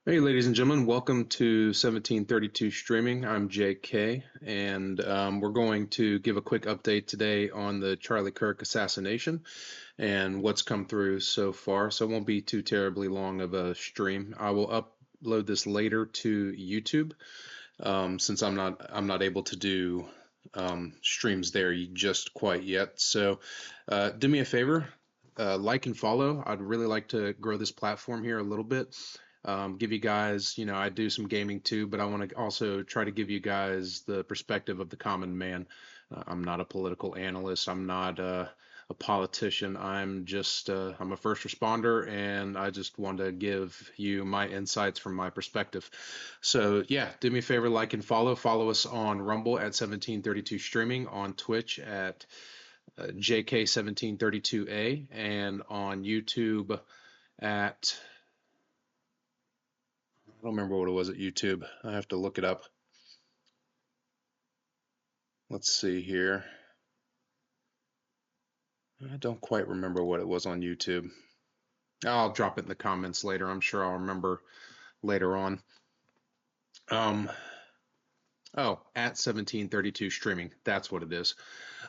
Hey, ladies and gentlemen, welcome to 1732 Streaming. I'm JK, and we're going to give a quick update today on the Charlie Kirk assassination and what's come through so far. So it won't be too terribly long of a stream. I will upload this later to YouTube since I'm not able to do streams there just quite yet. So do me a favor, like and follow. I'd really like to grow this platform here a little bit. Give you guys, I do some gaming too, but I want to also try to give you guys the perspective of the common man. I'm not a political analyst. I'm not a politician. I'm a first responder, and I just want to give you my insights from my perspective. So yeah, do me a favor, like and follow. Follow us on Rumble at 1732 Streaming, on Twitch at JK1732A, and on YouTube at I don't remember what it was at YouTube. I have to look it up. Let's see here. I don't quite remember what it was on YouTube. I'll drop it in the comments later. I'm sure I'll remember later on. Um, oh, at 1732 streaming. That's what it is.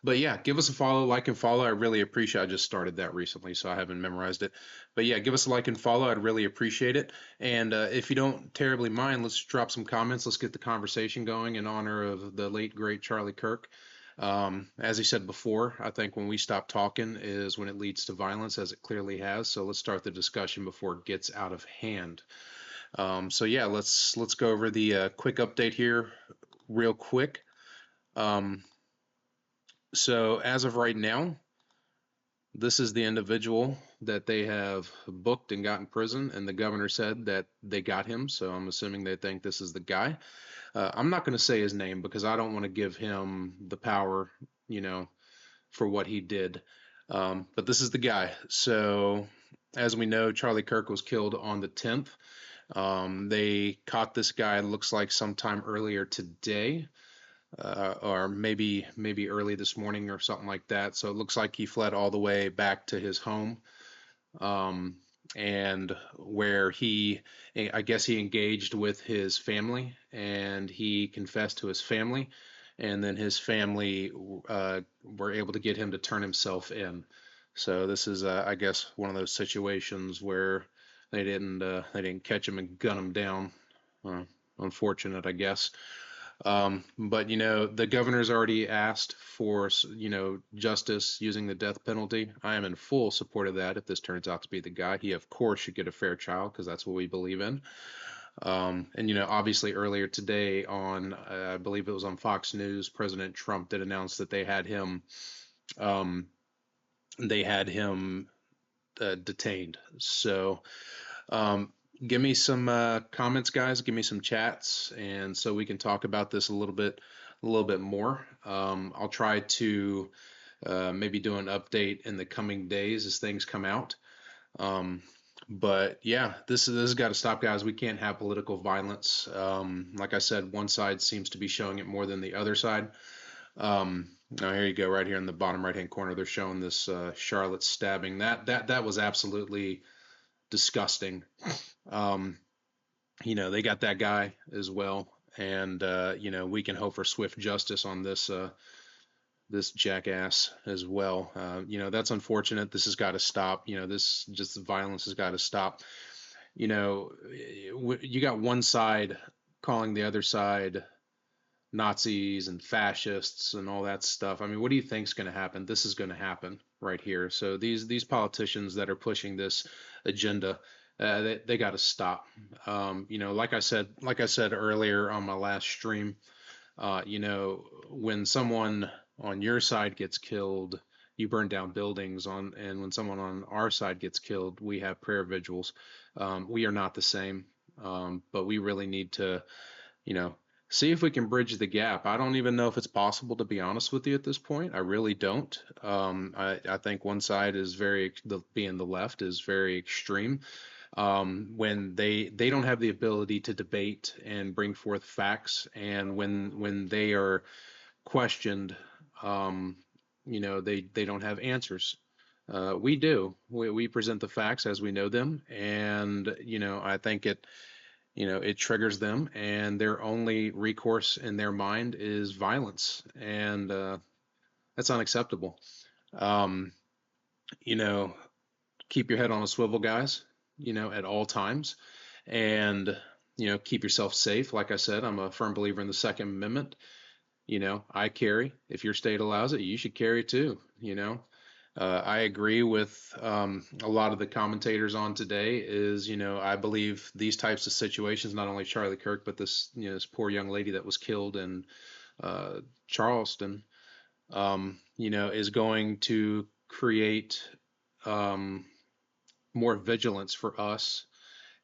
But yeah, give us a follow, like and follow. I really appreciate. I just started that recently, so I haven't memorized it. But yeah, give us a like and follow. I'd really appreciate it. And if you don't terribly mind, let's drop some comments. Let's get the conversation going in honor of the late great Charlie Kirk. As he said before, I think when we stop talking is when it leads to violence, as it clearly has. So let's start the discussion before it gets out of hand. So yeah, let's go over the quick update here, real quick. Um, so as of right now, this is the individual that they have booked and got in prison, and the governor said that they got him. So I'm assuming they think this is the guy. I'm not going to say his name because I don't want to give him the power, you know, for what he did. But this is the guy. So, as we know, Charlie Kirk was killed on the 10th. They caught this guy, looks like sometime earlier today, or maybe early this morning or something like that. So it looks like he fled all the way back to his home, um, and where I guess he engaged with his family, and he confessed to his family, and then his family were able to get him to turn himself in. So this is, I guess, one of those situations where they didn't catch him and gun him down. Uh, Unfortunate, I guess. But the governor's already asked for justice using the death penalty. I am in full support of that. If this turns out to be the guy, he of course should get a fair trial because that's what we believe in. And obviously earlier today on, I believe it was on Fox News, President Trump did announce that um, they had him detained. So um, give me some comments, guys. Give me some chats, and so we can talk about this a little bit more. I'll try to maybe do an update in the coming days as things come out. Um, but yeah, this has got to stop, guys. We can't have political violence. Like I said, one side seems to be showing it more than the other side. Now here you go, right here in the bottom right hand corner, they're showing this Charlotte stabbing. That was absolutely disgusting. Um, they got that guy as well, and we can hope for swift justice on this jackass as well. That's unfortunate. This has got to stop. This just the violence has got to stop. You got one side calling the other side Nazis and fascists and all that stuff. I mean, what do you think's going to happen? This is going to happen right here. So these politicians that are pushing this agenda, they got to stop. Like I said earlier on my last stream, when someone on your side gets killed, you burn down buildings and when someone on our side gets killed, we have prayer vigils. We are not the same, but we really need to, you know, see if we can bridge the gap. I don't even know if it's possible, to be honest with you, at this point. I really don't. I think one side is being the left is very extreme. When they don't have the ability to debate and bring forth facts, and when they are questioned, they don't have answers. We do. We present the facts as we know them, and I think it triggers them, and their only recourse in their mind is violence, and that's unacceptable. Um, you know, keep your head on a swivel, guys, at all times, and keep yourself safe. Like I said, I'm a firm believer in the Second Amendment. I carry. If your state allows it, you should carry too. I agree with a lot of the commentators on today. Is I believe these types of situations, not only Charlie Kirk, but this poor young lady that was killed in Charleston, is going to create um, more vigilance for us,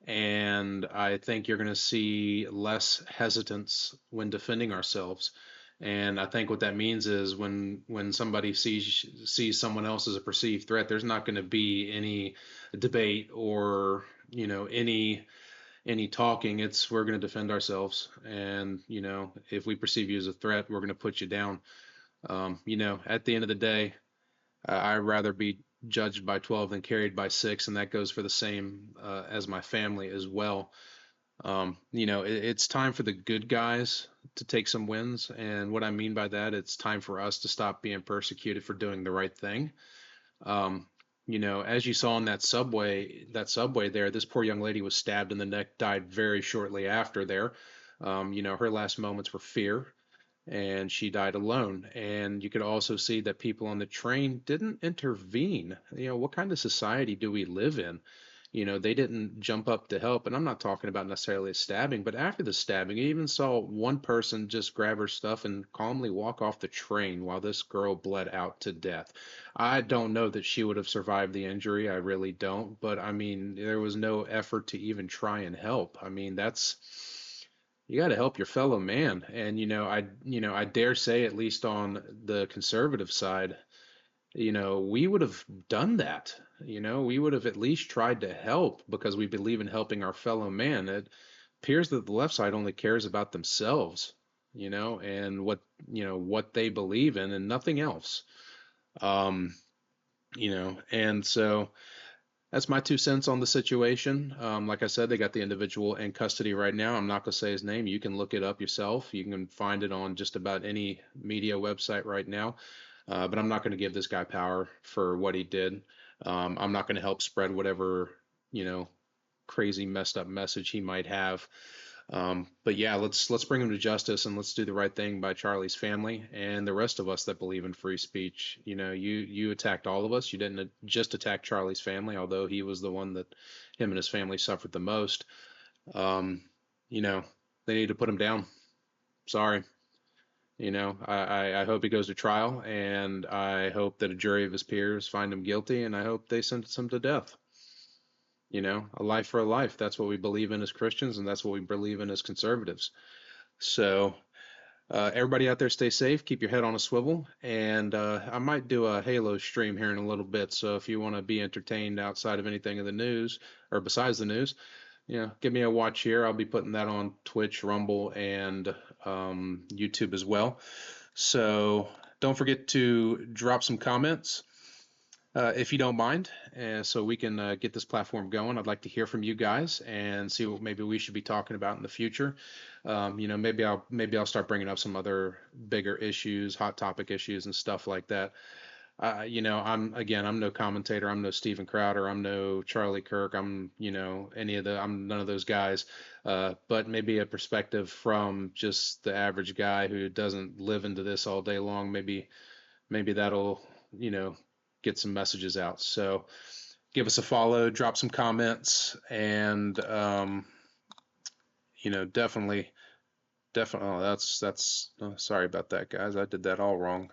and I think you're going to see less hesitance when defending ourselves. And I think what that means is when somebody sees someone else as a perceived threat, there's not going to be any debate or any talking. It's we're going to defend ourselves, and if we perceive you as a threat, we're going to put you down. At the end of the day, I'd rather be judged by 12 than carried by 6, and that goes for the same as my family as well. It's time for the good guys to take some wins, and what I mean by that, it's time for us to stop being persecuted for doing the right thing. Um, as you saw in that subway there, this poor young lady was stabbed in the neck, died very shortly after there. Her last moments were fear, and she died alone. And you could also see that people on the train didn't intervene. What kind of society do we live in? They didn't jump up to help. And I'm not talking about necessarily a stabbing, but after the stabbing, you even saw one person just grab her stuff and calmly walk off the train while this girl bled out to death. I don't know that she would have survived the injury. I really don't. But I mean, there was no effort to even try and help. I mean, that's you got to help your fellow man. And I dare say, at least on the conservative side, we would have done that. We would have at least tried to help because we believe in helping our fellow man. It appears that the left side only cares about themselves, and what they believe in and nothing else. Um, and so that's my 2 cents on the situation. Like I said, they got the individual in custody right now. I'm not going to say his name. You can look it up yourself. You can find it on just about any media website right now. But I'm not going to give this guy power for what he did. I'm not going to help spread whatever, you know, crazy messed up message he might have. But yeah, let's bring him to justice, and let's do the right thing by Charlie's family and the rest of us that believe in free speech. You attacked all of us. You didn't just attack Charlie's family, although he was the one that him and his family suffered the most. Um, you know, they need to put him down. Sorry. I hope he goes to trial, and I hope that a jury of his peers find him guilty, and I hope they sentence him to death. A life for a life. That's what we believe in as Christians, and that's what we believe in as conservatives. So, everybody out there, stay safe, keep your head on a swivel, and I might do a Halo stream here in a little bit. So, if you want to be entertained outside of anything in the news or besides the news, give me a watch here. I'll be putting that on Twitch, Rumble, and YouTube as well. So, don't forget to drop some comments if you don't mind, so we can get this platform going. I'd like to hear from you guys and see what maybe we should be talking about in the future. Maybe I'll start bringing up some other bigger issues, hot topic issues, and stuff like that. I'm no commentator. I'm no Steven Crowder. I'm no Charlie Kirk. I'm I'm none of those guys. But maybe a perspective from just the average guy who doesn't live into this all day long. Maybe that'll get some messages out. So give us a follow, drop some comments, and definitely. Oh, that's. Oh, sorry about that, guys. I did that all wrong.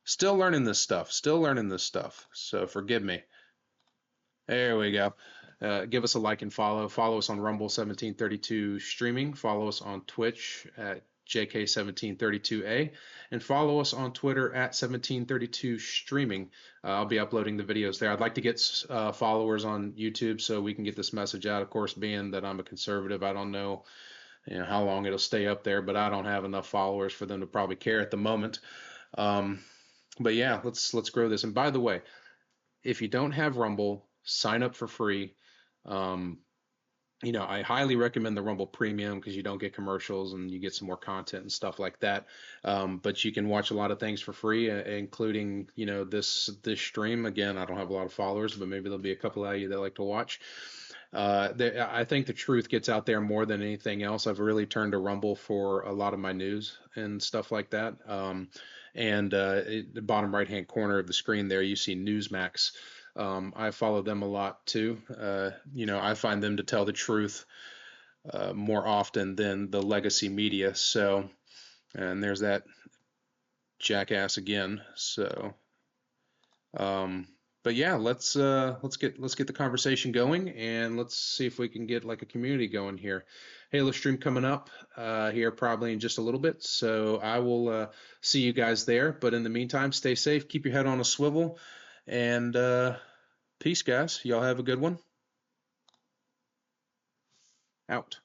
Still learning this stuff. Still learning this stuff. So forgive me. There we go. Give us a like and follow. Follow us on Rumble 1732 streaming. Follow us on Twitch at JK1732A, and follow us on Twitter at 1732 streaming. I'll be uploading the videos there. I'd like to get followers on YouTube so we can get this message out. Of course, being that I'm a conservative, I don't know, how long it'll stay up there, but I don't have enough followers for them to probably care at the moment. But yeah, let's grow this. And by the way, if you don't have Rumble, sign up for free. I highly recommend the Rumble Premium because you don't get commercials and you get some more content and stuff like that. But you can watch a lot of things for free, including, this stream. Again, I don't have a lot of followers, but maybe there'll be a couple of you that like to watch. I think the truth gets out there more than anything else. I've really turned to Rumble for a lot of my news and stuff like that. And the bottom right hand corner of the screen there, you see Newsmax. I follow them a lot too. I find them to tell the truth more often than the legacy media. So, and there's that jackass again. So, um, but yeah, let's get the conversation going, and let's see if we can get like a community going here. Halo stream coming up here probably in just a little bit, so I will see you guys there. But in the meantime, stay safe, keep your head on a swivel, and peace, guys. Y'all have a good one. Out.